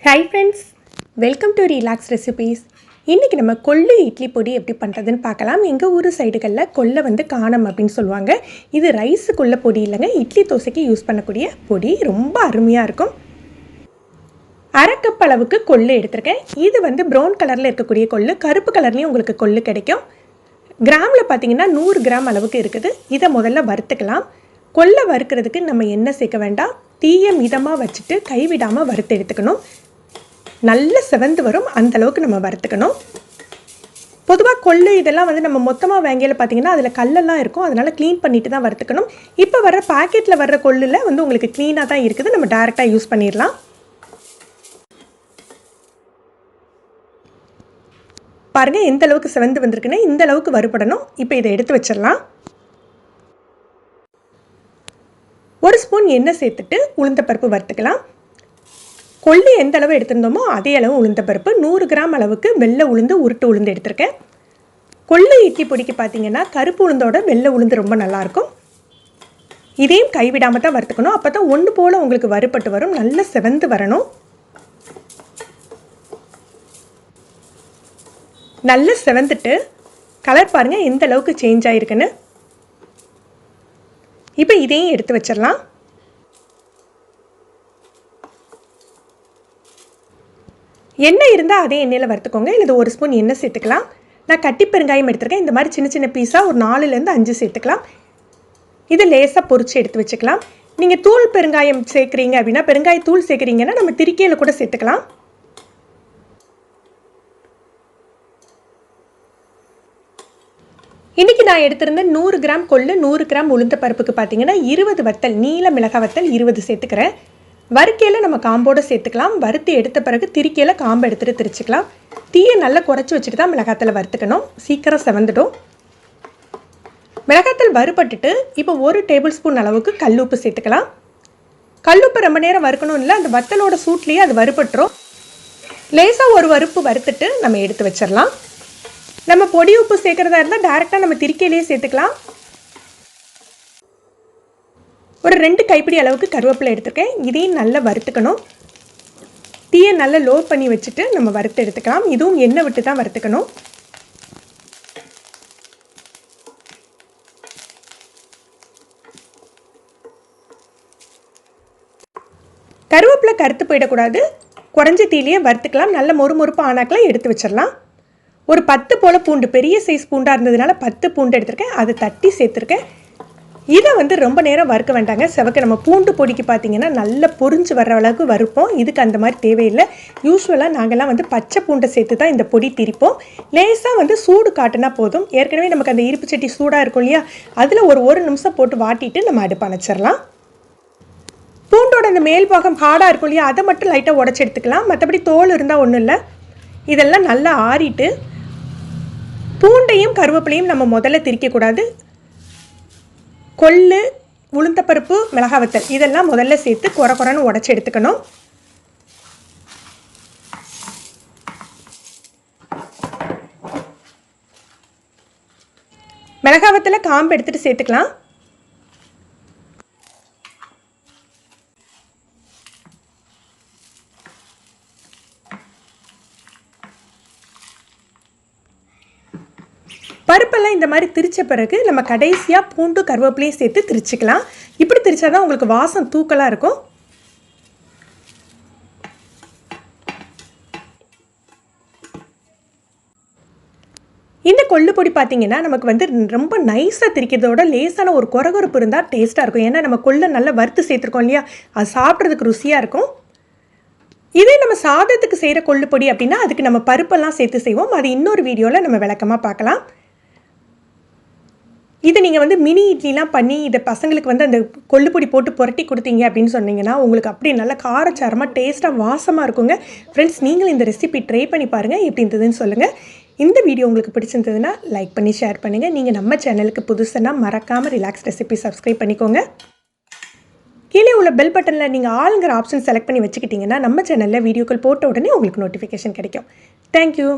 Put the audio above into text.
Hi friends, welcome to Relax Recipes. இன்றைக்கி நம்ம கொள்ளு இட்லி பொடி எப்படி பண்ணுறதுன்னு பார்க்கலாம். எங்கள் ஊர் சைடுகளில் கொல்லை காணம் அப்படின்னு சொல்லுவாங்க. இது ரைஸுக்குள்ள பொடி இல்லைங்க, இட்லி தோசைக்கு யூஸ் பண்ணக்கூடிய பொடி. ரொம்ப அருமையாக இருக்கும். அரை கப் அளவுக்கு கொள்ளு எடுத்திருக்கேன். இது ப்ரௌன் கலரில் இருக்கக்கூடிய கொள்ளு, கருப்பு கலர்லேயும் உங்களுக்கு கொள்ளு கிடைக்கும். கிராமில் பார்த்தீங்கன்னா 100 கிராம் அளவுக்கு இருக்குது. இதை முதல்ல வறுத்துக்கலாம். கொள்ளை வறுக்கிறதுக்கு நம்ம எண்ணெய் சேர்க்க வேண்டாம். தீயை மிதமாக வச்சுட்டு கைவிடாமல் வறுத்து எடுத்துக்கணும். நல்ல செவந்து வரும், அந்தளவுக்கு நம்ம வறுத்துக்கணும். பொதுவாக கொள்ளு இதெல்லாம் நம்ம மொத்தமாக வாங்கியில் பார்த்தீங்கன்னா அதில் கல்லெல்லாம் இருக்கும், அதனால் க்ளீன் பண்ணிட்டு தான் வறுத்துக்கணும். இப்போ வர்ற பாக்கெட்டில் வர்ற கொள்ளில் உங்களுக்கு க்ளீனாக தான் இருக்குது, நம்ம டேரெக்டாக யூஸ் பண்ணிடலாம். பாருங்கள் எந்த அளவுக்கு செவந்து வந்திருக்குன்னு, இந்த அளவுக்கு வறுபடணும். இப்போ இதை எடுத்து வச்சிடலாம். ஒரு ஸ்பூன் எண்ணெய் சேர்த்துட்டு உளுந்தப்பருப்பு வறுத்துக்கலாம். கொள்ளு எந்த அளவு எடுத்திருந்தோமோ அதே அளவு உளுந்தப்பருப்பு, 100 கிராம் அளவுக்கு வெள்ளை உளுந்து, உருட்டு உளுந்து எடுத்திருக்கேன். கொள்ளு இட்லி பொடிக்கு பார்த்தீங்கன்னா கருப்பு உளுந்தோட வெள்ளை உளுந்து ரொம்ப நல்லாயிருக்கும். இதையும் கைவிடாமல் தான் வறுத்துக்கணும். அப்போ தான் ஒன்று போல் உங்களுக்கு வறுபட்டு வரும், நல்ல செவந்து வரணும். நல்ல செவந்துட்டு கலர் பாருங்கள் எந்த அளவுக்கு சேஞ்ச் ஆகிருக்குன்னு. இப்போ இதையும் எடுத்து வச்சிடலாம். எண்ணெய் இருந்தால் அதே எண்ணெயில் வறுத்துக்கோங்க, இல்லை ஒரு ஸ்பூன் எண்ணெய் சேர்த்துக்கலாம். நான் கட்டி பெருங்காயம் எடுத்துருக்கேன். இந்த மாதிரி சின்ன சின்ன பீஸாக ஒரு 4லேருந்து 5 சேர்த்துக்கலாம். இது லேசாக பொரித்து எடுத்து வச்சுக்கலாம். நீங்கள் தூள் பெருங்காயம் சேர்க்குறீங்க அப்படின்னா, பெருங்காய தூள் சேர்க்குறீங்கன்னா நம்ம திரிக்கையில் கூட சேர்த்துக்கலாம். இன்றைக்கி நான் எடுத்திருந்த 100 கிராம் கொள்ளு, 100 கிராம் உளுந்த பருப்புக்கு பார்த்தீங்கன்னா 20 வத்தல், நீல மிளகாய் வத்தல் 20 சேர்த்துக்கிறேன். வறுக்கையில் நம்ம காம்போடு சேர்த்துக்கலாம். வறுத்து எடுத்த பிறகு திரிக்கையில் காம்பை எடுத்துகிட்டு திரிச்சிக்கலாம். தீயை நல்லா குறைச்சி வச்சுட்டு தான் மிளகாத்தல் வறுத்துக்கணும், சீக்கிரம் செவந்துடும். மிளகாத்தல் வறுபட்டுட்டு இப்போ 1 டேபிள் ஸ்பூன் அளவுக்கு கல்லுப்பு சேர்த்துக்கலாம். கல்லுப்பு ரொம்ப நேரம் வறுக்கணும் இல்லை, அந்த வத்தலோட சூட்லேயே அது வறுபட்டுரும். லேசாக ஒரு வறுப்பு வறுத்துட்டு நம்ம எடுத்து வச்சிடலாம். நம்ம பொடி உப்பு சேர்க்குறதா இருந்தால் டேரெக்டாக நம்ம திரிக்கையிலேயே சேர்த்துக்கலாம். ஒரு 2 கைப்பிடி அளவுக்கு கருவேப்பிலை எடுத்துருக்கேன். இதையும் நல்லா வறுத்துக்கணும். தீயை நல்லா லோ பண்ணி வச்சுட்டு நம்ம வறுத்து எடுத்துக்கலாம். இதுவும் எண்ணெய் விட்டு தான் வறுத்துக்கணும். கருவேப்பிலை கருத்து போயிடக்கூடாது, குறைஞ்ச தீலையே வறுத்துக்கலாம். நல்ல மொறுமொறுப்பு ஆனாக்கெல்லாம் எடுத்து வச்சிடலாம். ஒரு 10 போல் பூண்டு, பெரிய சைஸ் பூண்டாக இருந்ததுனால 10 பூண்டு எடுத்திருக்கேன், அதை தட்டி சேர்த்துருக்கேன். இதை ரொம்ப நேரம் வறுக்க வேண்டாங்க. செவக்க நம்ம பூண்டு பொடிக்கு பார்த்தீங்கன்னா நல்லா பொரிஞ்சு வர்ற அளவுக்கு வறுப்போம். இதுக்கு அந்த மாதிரி தேவையில்லை. யூஸ்வலாக நாங்கள்லாம் பச்சை பூண்டை சேர்த்து தான் இந்த பொடி திரிப்போம். லேசாக சூடு காட்டினா போதும். ஏற்கனவே நமக்கு அந்த இருப்பு சட்டி சூடாக இருக்கும் இல்லையா, அதில் ஒரு நிமிஷம் போட்டு வாட்டிட்டு நம்ம அடுப்பு அணைச்சிடலாம். பூண்டோட அந்த மேல் பாகம் ஹார்டாக இருக்கும் இல்லையா, அதை மட்டும் லைட்டாக உடச்சி எடுத்துக்கலாம். மற்றபடி தோல் இருந்தால் ஒன்றும் இல்லை. இதெல்லாம் நல்லா ஆறிட்டு, பூண்டையும் கருவேப்பிலையும் நம்ம முதல்ல திரிக்கக்கூடாது. கொள்ளு, உளுந்தப்பருப்பு, மிளகாய் வத்தல் இதெல்லாம் முதல்ல சேர்த்து குறைன்னு உடச்சி எடுத்துக்கணும். மிளகாய் வத்தலை காம்பு எடுத்துகிட்டு சேர்த்துக்கலாம். பருப்பெல்லாம் இந்த மாதிரி திரிச்ச பிறகு நம்ம கடைசியாக பூண்டு கருவேப்பிலையும் சேர்த்து திரிச்சிக்கலாம். இப்படி திரிச்சா தான் உங்களுக்கு வாசம் தூக்கலாக இருக்கும். இந்த கொள்ளு பொடி பார்த்தீங்கன்னா நமக்கு ரொம்ப நைஸாக திரிக்கிறதோட லேசான ஒரு கொரகொரப்பு இருந்தால் டேஸ்ட்டாக இருக்கும். ஏன்னா நம்ம கொள்ளை நல்லா வறுத்து சேர்த்துருக்கோம் இல்லையா, அது சாப்பிட்றதுக்கு ருசியாக இருக்கும். இதே நம்ம சாதத்துக்கு செய்கிற கொள்ளு பொடி அப்படின்னா அதுக்கு நம்ம பருப்பெல்லாம் சேர்த்து செய்வோம். அது இன்னொரு வீடியோவில் நம்ம விளக்கமாக பார்க்கலாம். இதை நீங்கள் மினி இட்லிலாம் பண்ணி இதை பசங்களுக்கு அந்த கொள்ளு பொடி போட்டு புரட்டி கொடுத்தீங்க அப்படின்னு சொன்னீங்கன்னா உங்களுக்கு அப்படியே நல்லா காரச்சாரமாக டேஸ்ட்டாக வாசமாக இருக்குங்க. ஃப்ரெண்ட்ஸ், நீங்களும் இந்த ரெசிபி ட்ரை பண்ணி பாருங்கள், எப்படி இருந்ததுன்னு சொல்லுங்கள். இந்த வீடியோ உங்களுக்கு பிடிச்சிருந்ததுன்னா லைக் பண்ணி ஷேர் பண்ணுங்கள். நீங்கள் நம்ம சேனலுக்கு புதுசுன்னா மறக்காமல் ரிலாக்ஸ் ரெசிபி சப்ஸ்கிரைப் பண்ணிக்கோங்க. கீழே உள்ள பெல் பட்டனில் நீங்கள் ஆளுங்கிற ஆப்ஷன் செலக்ட் பண்ணி வச்சுக்கிட்டிங்கன்னா நம்ம சேனலில் வீடியோக்கள் போட்ட உடனே உங்களுக்கு நோட்டிஃபிகேஷன் கிடைக்கும். தேங்க்யூ.